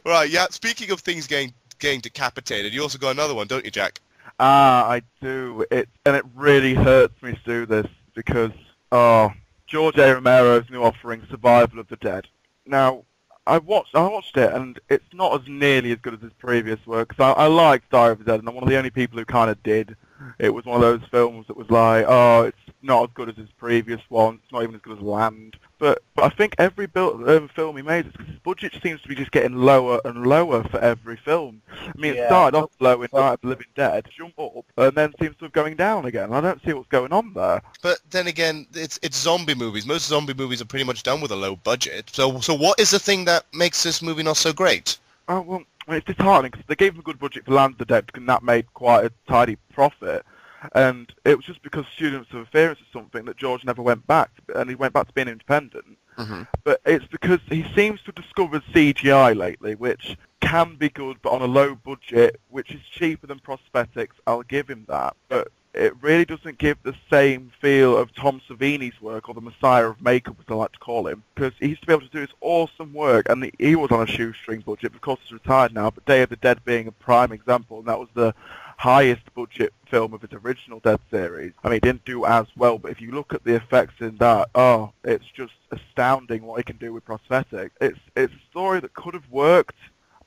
Right, yeah. Speaking of things getting decapitated, you also got another one, don't you, Jack? Ah, I do. It really hurts me to do this because oh, George A. Romero's new offering, Survival of the Dead. Now, I watched it, and it's not as nearly as good as his previous work. Because I liked Diary of the Dead, and I'm one of the only people who kind of did. It was one of those films that was like, oh, it's not as good as his previous one. It's not even as good as Land. But I think every film he made, it's because his budget seems to be just getting lower and lower for every film. I mean, it Yeah, started off low in Night of the Living Dead, jump up, and then seems to be going down again. I don't see what's going on there. But then again, it's zombie movies. Most zombie movies are pretty much done with a low budget. So what is the thing that makes this movie not so great? Oh, well, I mean, it's disheartening because they gave him a good budget for Land of the Dead, and that made quite a tidy profit. And it was just because Students of Interference is something that George never went back, and he went back to being independent. Hmm. But it's because he seems to have discovered CGI lately, which can be good, but on a low budget, which is cheaper than prosthetics. I'll give him that. But it really doesn't give the same feel of Tom Savini's work, or the Messiah of makeup, as I like to call him, because he used to be able to do this awesome work, and he was on a shoestring budget. Of course, he's retired now, but Day of the Dead being a prime example, and that was the highest budget film of his original Dead series. I mean, it didn't do as well, but if you look at the effects in that, oh, it's just astounding what he can do with prosthetics. It's a story that could have worked,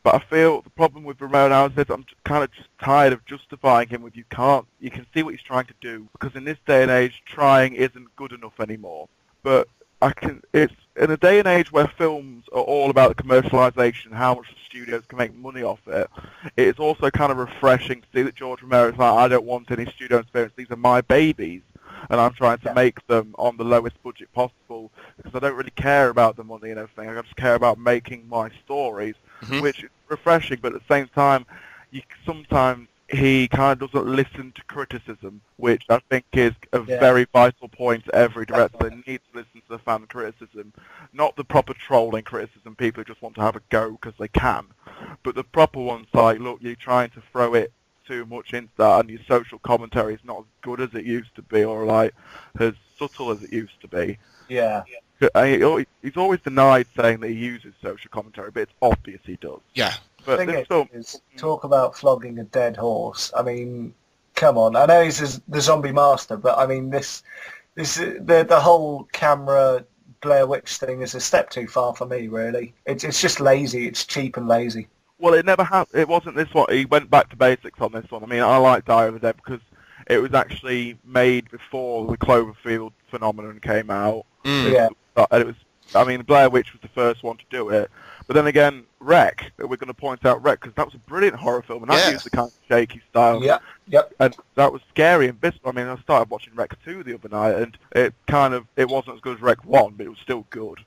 but I feel the problem with Romero now is that I'm kind of just tired of justifying him with you can see what he's trying to do, because in this day and age, trying isn't good enough anymore. But it's in a day and age where films are all about the commercialization, how much the studios can make money off it. It's also kind of refreshing to see that George Romero is like, I don't want any studio experience. These are my babies, and I'm trying to make them on the lowest budget possible because I don't really care about the money and everything. I just care about making my stories, Hmm. which is refreshing. But at the same time, sometimes he kind of doesn't listen to criticism, which I think is a very vital point to every director. They need to listen to the fan criticism, not the proper trolling criticism, people who just want to have a go because they can, but the proper ones like, look, you're trying to throw it too much into that, and your social commentary is not as good as it used to be, or like as subtle as it used to be. yeah. He's always denied saying that he uses social commentary, but it's obvious he does. Yeah. But Thing this film, is, talk about flogging a dead horse. I mean, come on. I know he's the zombie master, but I mean, the whole camera Blair Witch thing is a step too far for me. Really, it's just lazy. It's cheap and lazy. well, it never had. It wasn't this one. He went back to basics on this one. I mean, I like Diary of the Dead because it was actually made before the Cloverfield phenomenon came out. Mm. Yeah. And it was. I mean, Blair Witch was the first one to do it. But then again, Wreck, we're going to point out Wreck, because that was a brilliant horror film, and that Yeah. used the kind of shaky style. Yep. Yep. And that was scary and visceral. I mean, I started watching Wreck 2 the other night, and it wasn't as good as Wreck 1, but it was still good.